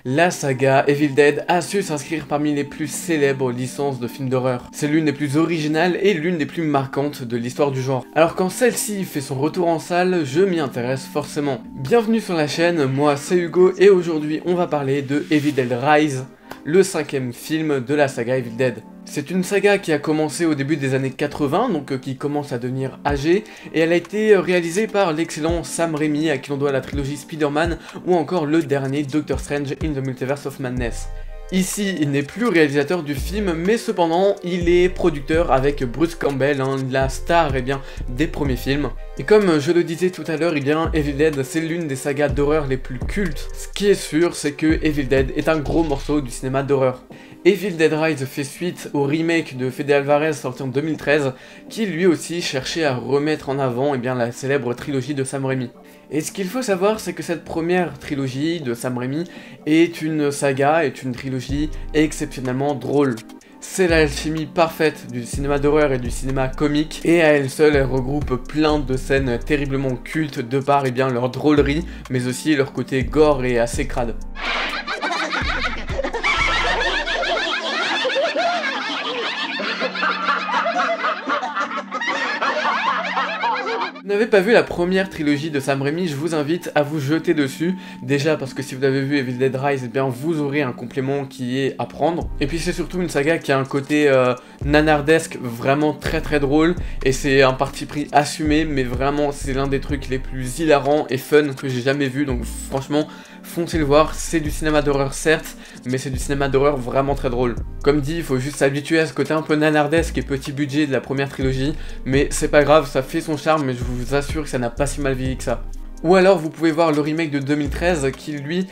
La saga Evil Dead a su s'inscrire parmi les plus célèbres licences de films d'horreur. C'est l'une des plus originales et l'une des plus marquantes de l'histoire du genre. Alors quand celle-ci fait son retour en salle, je m'y intéresse forcément. Bienvenue sur la chaîne, moi c'est Hugo et aujourd'hui on va parler de Evil Dead Rise, le 5e film de la saga Evil Dead. C'est une saga qui a commencé au début des années 80, donc qui commence à devenir âgée, et elle a été réalisée par l'excellent Sam Raimi, à qui l'on doit la trilogie Spider-Man, ou encore le dernier Doctor Strange in the Multiverse of Madness. Ici, il n'est plus réalisateur du film, mais cependant, il est producteur avec Bruce Campbell, la star des premiers films. Et comme je le disais tout à l'heure, Evil Dead, c'est l'une des sagas d'horreur les plus cultes. Ce qui est sûr, c'est que Evil Dead est un gros morceau du cinéma d'horreur. Evil Dead Rise fait suite au remake de Fede Alvarez sorti en 2013, qui lui aussi cherchait à remettre en avant la célèbre trilogie de Sam Raimi. Et ce qu'il faut savoir, c'est que cette première trilogie de Sam Raimi est une saga, est une trilogie exceptionnellement drôle. C'est l'alchimie parfaite du cinéma d'horreur et du cinéma comique, et à elle seule, elle regroupe plein de scènes terriblement cultes de par leur drôlerie, mais aussi leur côté gore et assez crade. Si vous n'avez pas vu la première trilogie de Sam Raimi, je vous invite à vous jeter dessus. Déjà parce que si vous avez vu Evil Dead Rise, vous aurez un complément qui est à prendre. Et puis c'est surtout une saga qui a un côté nanardesque vraiment très drôle. Et c'est un parti pris assumé, mais vraiment c'est l'un des trucs les plus hilarants et fun que j'ai jamais vu. Donc franchement, foncez le voir. C'est du cinéma d'horreur certes, mais c'est du cinéma d'horreur vraiment très drôle. Comme dit, il faut juste s'habituer à ce côté un peu nanardesque et petit budget de la première trilogie. Mais c'est pas grave, ça fait son charme, mais je vous assure que ça n'a pas si mal vieilli que ça. Ou alors vous pouvez voir le remake de 2013 qui lui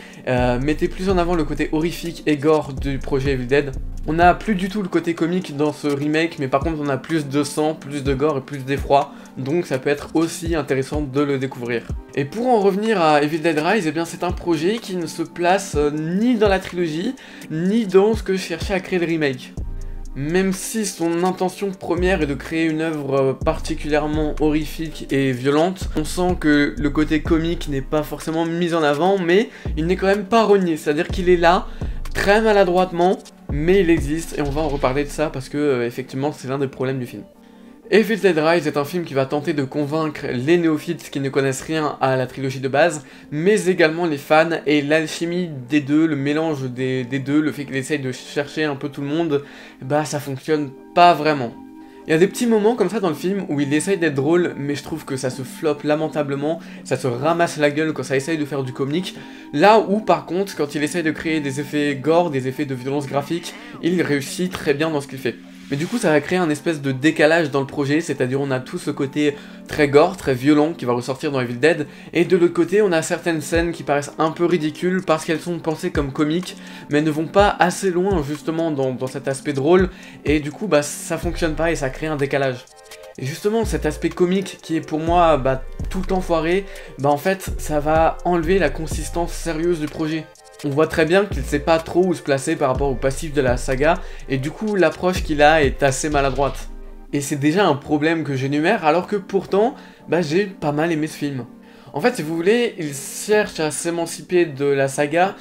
mettait plus en avant le côté horrifique et gore du projet Evil Dead. On n'a plus du tout le côté comique dans ce remake, mais par contre on a plus de sang, plus de gore et plus d'effroi, donc ça peut être aussi intéressant de le découvrir. Et pour en revenir à Evil Dead Rise, c'est un projet qui ne se place ni dans la trilogie, ni dans ce que cherchait à créer le remake. Même si son intention première est de créer une œuvre particulièrement horrifique et violente, on sent que le côté comique n'est pas forcément mis en avant, mais il n'est quand même pas renié, c'est-à-dire qu'il est là, très maladroitement, mais il existe, et on va en reparler de ça parce que, effectivement, c'est l'un des problèmes du film. Evil Dead Rise est un film qui va tenter de convaincre les néophytes qui ne connaissent rien à la trilogie de base, mais également les fans, et l'alchimie des deux, le mélange des deux, le fait qu'il essaye de chercher un peu tout le monde, ça fonctionne pas vraiment. Il y a des petits moments comme ça dans le film où il essaye d'être drôle, mais je trouve que ça se floppe lamentablement, ça se ramasse la gueule quand ça essaye de faire du comique. Là où par contre, quand il essaye de créer des effets gore, des effets de violence graphique, il réussit très bien dans ce qu'il fait. Mais du coup ça va créer un espèce de décalage dans le projet, c'est-à-dire on a tout ce côté très gore, très violent qui va ressortir dans Evil Dead, et de l'autre côté on a certaines scènes qui paraissent un peu ridicules parce qu'elles sont pensées comme comiques, mais ne vont pas assez loin justement dans cet aspect drôle, et du coup ça fonctionne pas et ça crée un décalage. Et justement cet aspect comique qui est pour moi tout le temps foiré, en fait ça va enlever la consistance sérieuse du projet. On voit très bien qu'il sait pas trop où se placer par rapport au passif de la saga, et du coup l'approche qu'il a est assez maladroite. Et c'est déjà un problème que j'énumère, alors que pourtant, j'ai pas mal aimé ce film. En fait, si vous voulez, il cherche à s'émanciper de la saga,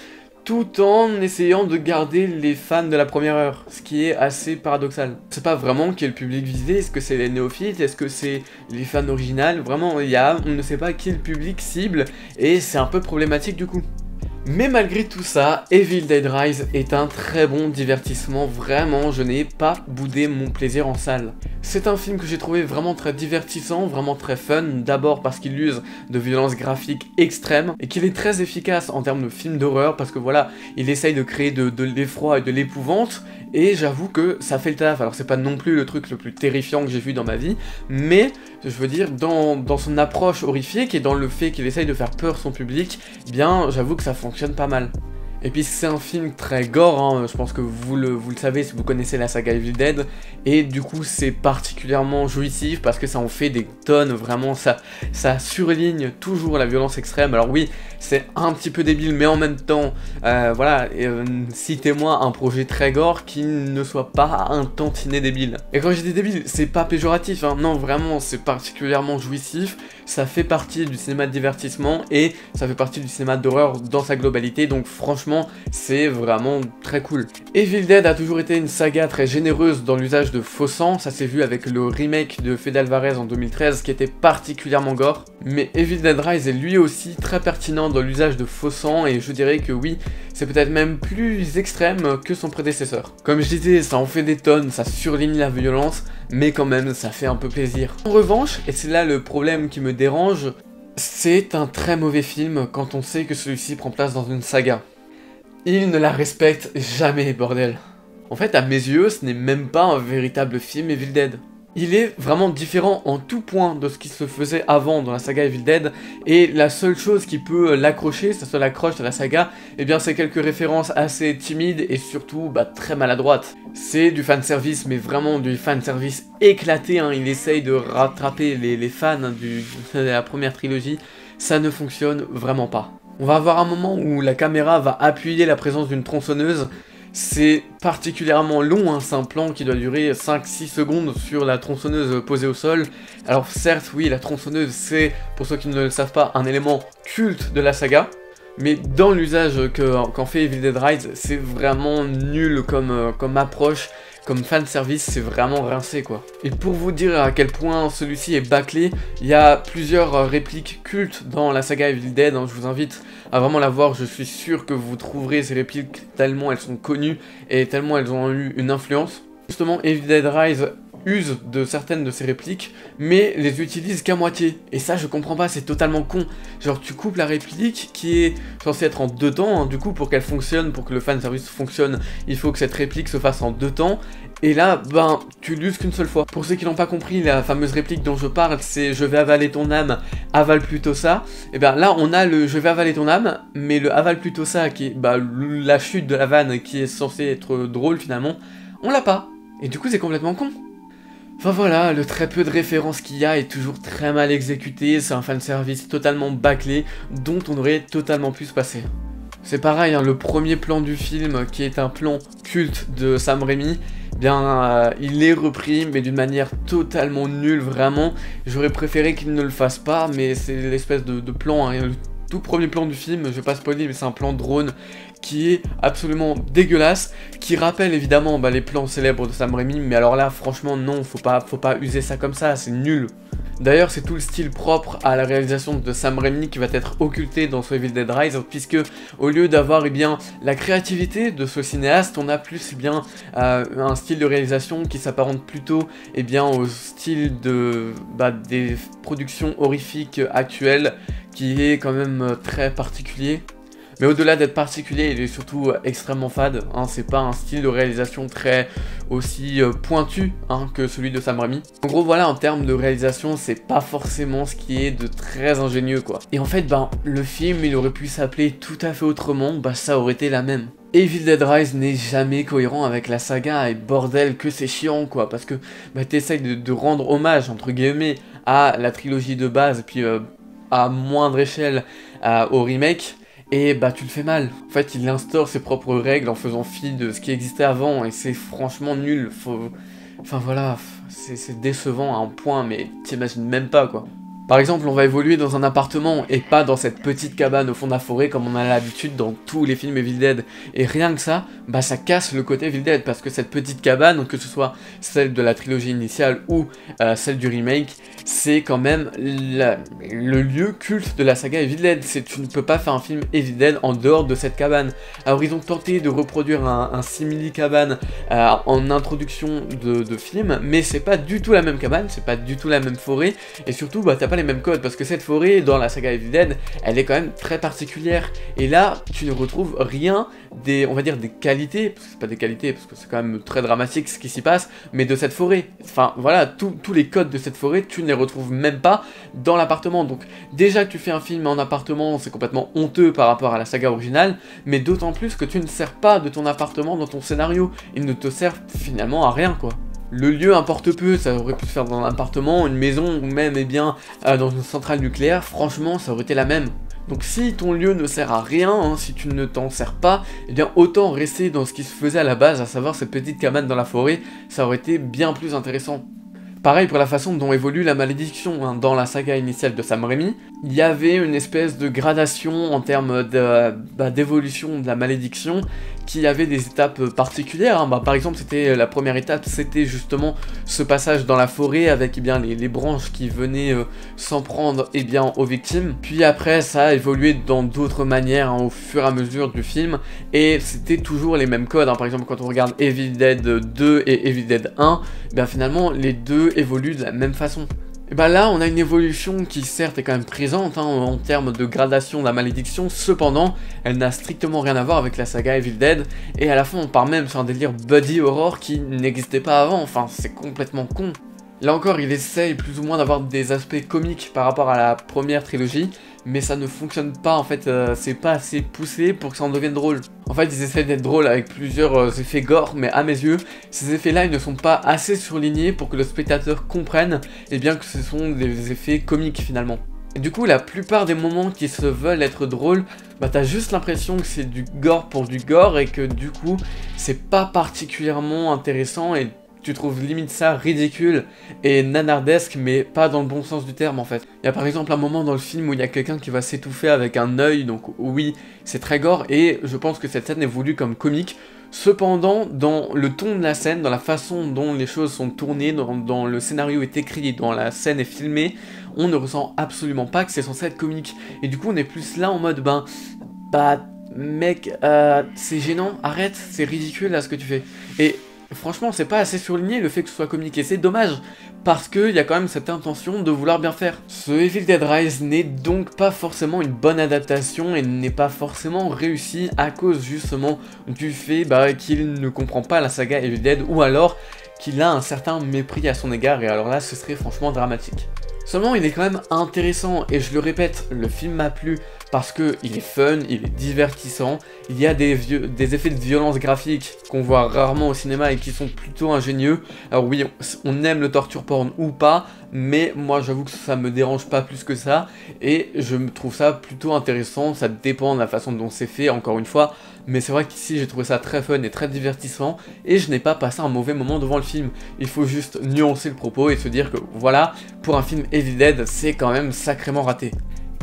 tout en essayant de garder les fans de la première heure, ce qui est assez paradoxal. C'est pas vraiment qui est le public visé, est-ce que c'est les néophytes, est-ce que c'est les fans originales, vraiment, on ne sait pas qui est le public cible, et c'est un peu problématique du coup. Mais malgré tout ça, Evil Dead Rise est un très bon divertissement, vraiment je n'ai pas boudé mon plaisir en salle. C'est un film que j'ai trouvé vraiment très divertissant, vraiment très fun, d'abord parce qu'il use de violences graphiques extrêmes, et qu'il est très efficace en termes de film d'horreur, parce que voilà, il essaye de créer de l'effroi et de l'épouvante, et j'avoue que ça fait le taf. Alors c'est pas non plus le truc le plus terrifiant que j'ai vu dans ma vie, mais je veux dire, dans son approche horrifique et dans le fait qu'il essaye de faire peur son public, j'avoue que ça fonctionne pas mal. Et puis c'est un film très gore, je pense que vous le savez si vous connaissez la saga Evil Dead, et du coup c'est particulièrement jouissif parce que ça en fait des tonnes, vraiment ça surligne toujours la violence extrême. Alors oui, c'est un petit peu débile, mais en même temps, citez-moi un projet très gore qui ne soit pas un tantinet débile. Et quand je dis débile, c'est pas péjoratif, non vraiment c'est particulièrement jouissif. ça fait partie du cinéma de divertissement et ça fait partie du cinéma d'horreur dans sa globalité, donc franchement c'est vraiment très cool. Evil Dead a toujours été une saga très généreuse dans l'usage de faux sang, ça s'est vu avec le remake de Fede Alvarez en 2013 qui était particulièrement gore, mais Evil Dead Rise est lui aussi très pertinent dans l'usage de faux sang et je dirais que oui, c'est peut-être même plus extrême que son prédécesseur. Comme je disais, ça en fait des tonnes, ça surligne la violence, mais quand même ça fait un peu plaisir. En revanche, et c'est là le problème qui me dérange, c'est un très mauvais film quand on sait que celui-ci prend place dans une saga. Il ne la respecte jamais, bordel. En fait, à mes yeux, ce n'est même pas un véritable film Evil Dead. Il est vraiment différent en tout point de ce qui se faisait avant dans la saga Evil Dead, et la seule chose qui peut l'accrocher, ça soit l'accroche de la saga, eh bien c'est quelques références assez timides et surtout très maladroites. C'est du fanservice, mais vraiment du fanservice éclaté, hein. Il essaye de rattraper les fans de la première trilogie, ça ne fonctionne vraiment pas. On va avoir un moment où la caméra va appuyer la présence d'une tronçonneuse. C'est particulièrement long, hein, c'est un plan qui doit durer 5-6 secondes sur la tronçonneuse posée au sol. Alors certes, oui, la tronçonneuse, c'est, pour ceux qui ne le savent pas, un élément culte de la saga. Mais dans l'usage qu'en fait Evil Dead Rise, c'est vraiment nul comme approche. Comme fanservice, c'est vraiment rincé quoi. Et pour vous dire à quel point celui-ci est bâclé, il y a plusieurs répliques cultes dans la saga Evil Dead, hein, je vous invite à vraiment la voir, je suis sûr que vous trouverez ces répliques tellement elles sont connues et tellement elles ont eu une influence. Justement, Evil Dead Rise use de certaines de ces répliques, mais les utilise qu'à moitié. Et ça, je comprends pas, c'est totalement con. Genre, tu coupes la réplique qui est censée être en 2 temps, hein, du coup, pour qu'elle fonctionne, pour que le fanservice fonctionne, il faut que cette réplique se fasse en 2 temps. Et là, tu l'uses qu'une seule fois. Pour ceux qui n'ont pas compris, la fameuse réplique dont je parle, c'est « je vais avaler ton âme, avale plutôt ça ». Et bien là, on a le « je vais avaler ton âme », mais le « avale plutôt ça » qui est la chute de la vanne qui est censée être drôle finalement, on l'a pas. Et du coup, c'est complètement con. Enfin voilà, le très peu de références qu'il y a est toujours très mal exécuté, c'est un fanservice totalement bâclé, dont on aurait totalement pu se passer. C'est pareil, hein, le premier plan du film, qui est un plan culte de Sam Raimi, il est repris, mais d'une manière totalement nulle, vraiment. J'aurais préféré qu'il ne le fasse pas, mais c'est l'espèce de plan, hein, le tout premier plan du film, je vais pas spoiler, mais c'est un plan drone qui est absolument dégueulasse, qui rappelle évidemment les plans célèbres de Sam Raimi, mais alors là, franchement, non, faut pas user ça comme ça, c'est nul. D'ailleurs, c'est tout le style propre à la réalisation de Sam Raimi qui va être occulté dans ce Evil Dead Rise, puisque au lieu d'avoir la créativité de ce cinéaste, on a plus un style de réalisation qui s'apparente plutôt au style des productions horrifiques actuelles, qui est quand même très particulier. Mais au-delà d'être particulier, il est surtout extrêmement fade, hein, c'est pas un style de réalisation très aussi pointu que celui de Sam Raimi. En gros voilà, en termes de réalisation, c'est pas forcément ce qui est de très ingénieux quoi. Et en fait, le film, il aurait pu s'appeler tout à fait autrement, ça aurait été la même. Evil Dead Rise n'est jamais cohérent avec la saga, et bordel que c'est chiant quoi, parce que t'essayes de rendre hommage, entre guillemets, à la trilogie de base, puis à moindre échelle au remake, et tu le fais mal. En fait, il instaure ses propres règles en faisant fi de ce qui existait avant, et c'est franchement nul. Enfin voilà, c'est décevant à un point, mais t'imagines même pas quoi. Par exemple, on va évoluer dans un appartement et pas dans cette petite cabane au fond de la forêt comme on a l'habitude dans tous les films Evil Dead. Et rien que ça, ça casse le côté Evil Dead parce que cette petite cabane, que ce soit celle de la trilogie initiale ou celle du remake, c'est quand même le lieu culte de la saga Evil Dead. Tu ne peux pas faire un film Evil Dead en dehors de cette cabane. Alors ils ont tenté de reproduire un simili-cabane en introduction de film, mais c'est pas du tout la même cabane, c'est pas du tout la même forêt, et surtout t'as pas les mêmes codes, parce que cette forêt, dans la saga Evil Dead, elle est quand même très particulière, et là, tu ne retrouves rien on va dire des qualités, parce que c'est pas des qualités, parce que c'est quand même très dramatique ce qui s'y passe, mais de cette forêt. Enfin, voilà, tous les codes de cette forêt, tu ne les retrouves même pas dans l'appartement, donc déjà que tu fais un film en appartement, c'est complètement honteux par rapport à la saga originale, mais d'autant plus que tu ne sers pas de ton appartement dans ton scénario, il ne te sert finalement à rien, quoi. Le lieu importe peu, ça aurait pu se faire dans un appartement, une maison, ou même dans une centrale nucléaire, franchement ça aurait été la même. Donc si ton lieu ne sert à rien, si tu ne t'en sers pas, autant rester dans ce qui se faisait à la base, à savoir cette petite cabane dans la forêt, ça aurait été bien plus intéressant. Pareil pour la façon dont évolue la malédiction, hein. Dans la saga initiale de Sam Raimi, il y avait une espèce de gradation en termes d'évolution de la malédiction, qui avait des étapes particulières, hein. Par exemple, la première étape, c'était justement ce passage dans la forêt avec les branches qui venaient s'en prendre aux victimes. Puis après, ça a évolué dans d'autres manières, hein, au fur et à mesure du film, et c'était toujours les mêmes codes, hein. Par exemple, quand on regarde Evil Dead 2 et Evil Dead 1, finalement, les deux évoluent de la même façon. Et là, on a une évolution qui certes est quand même présente, hein, en termes de gradation de la malédiction, cependant, elle n'a strictement rien à voir avec la saga Evil Dead, et à la fin on part même sur un délire buddy horror qui n'existait pas avant, enfin c'est complètement con. Là encore, il essaye plus ou moins d'avoir des aspects comiques par rapport à la première trilogie, mais ça ne fonctionne pas en fait, c'est pas assez poussé pour que ça en devienne drôle. En fait, ils essaient d'être drôles avec plusieurs effets gore, mais à mes yeux, ces effets-là, ils ne sont pas assez surlignés pour que le spectateur comprenne que ce sont des effets comiques finalement. Et du coup, la plupart des moments qui se veulent être drôles, t'as juste l'impression que c'est du gore pour du gore et que du coup, c'est pas particulièrement intéressant et tu trouves limite ça ridicule et nanardesque, mais pas dans le bon sens du terme en fait. Il y a par exemple un moment dans le film où il y a quelqu'un qui va s'étouffer avec un œil, donc oui, c'est très gore, et je pense que cette scène est voulue comme comique. Cependant, dans le ton de la scène, dans la façon dont les choses sont tournées, dans le scénario est écrit et dans la scène est filmée, on ne ressent absolument pas que c'est censé être comique. Et du coup, on est plus là en mode, mec, c'est gênant, arrête, c'est ridicule là ce que tu fais. Et franchement, c'est pas assez surligné le fait que ce soit comique, et c'est dommage, parce qu'il y a quand même cette intention de vouloir bien faire. Ce Evil Dead Rise n'est donc pas forcément une bonne adaptation, et n'est pas forcément réussi à cause justement du fait qu'il ne comprend pas la saga Evil Dead, ou alors qu'il a un certain mépris à son égard, et alors là, ce serait franchement dramatique. Seulement, il est quand même intéressant, et je le répète, le film m'a plu parce que il est fun, il est divertissant, il y a des effets de violence graphique qu'on voit rarement au cinéma et qui sont plutôt ingénieux. Alors oui, on aime le torture porn ou pas, mais moi j'avoue que ça me dérange pas plus que ça, et je me trouve ça plutôt intéressant, ça dépend de la façon dont c'est fait, encore une fois, mais c'est vrai qu'ici j'ai trouvé ça très fun et très divertissant, et je n'ai pas passé un mauvais moment devant le film. Il faut juste nuancer le propos et se dire que voilà, pour un film Evil Dead, c'est quand même sacrément raté.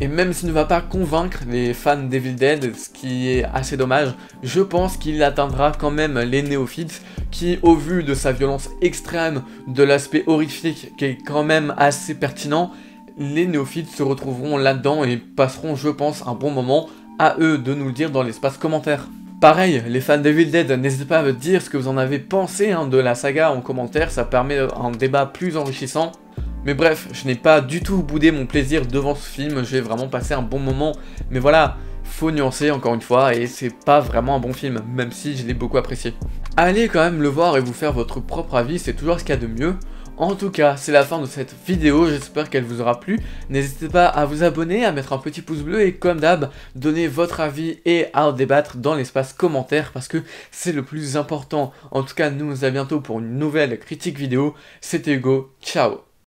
Et même s'il ne va pas convaincre les fans d'Evil Dead, ce qui est assez dommage, je pense qu'il atteindra quand même les néophytes qui, au vu de sa violence extrême, de l'aspect horrifique qui est quand même assez pertinent, les néophytes se retrouveront là-dedans et passeront, je pense, un bon moment. À eux de nous le dire dans l'espace commentaire. Pareil, les fans d'Evil Dead, n'hésitez pas à me dire ce que vous en avez pensé de la saga en commentaire, ça permet un débat plus enrichissant. Mais bref, je n'ai pas du tout boudé mon plaisir devant ce film, j'ai vraiment passé un bon moment, mais voilà, faut nuancer encore une fois, et c'est pas vraiment un bon film, même si je l'ai beaucoup apprécié. Allez quand même le voir et vous faire votre propre avis, c'est toujours ce qu'il y a de mieux. En tout cas, c'est la fin de cette vidéo, j'espère qu'elle vous aura plu. N'hésitez pas à vous abonner, à mettre un petit pouce bleu et comme d'hab, donner votre avis et à débattre dans l'espace commentaire parce que c'est le plus important. En tout cas, nous à bientôt pour une nouvelle critique vidéo. C'était Hugo, ciao.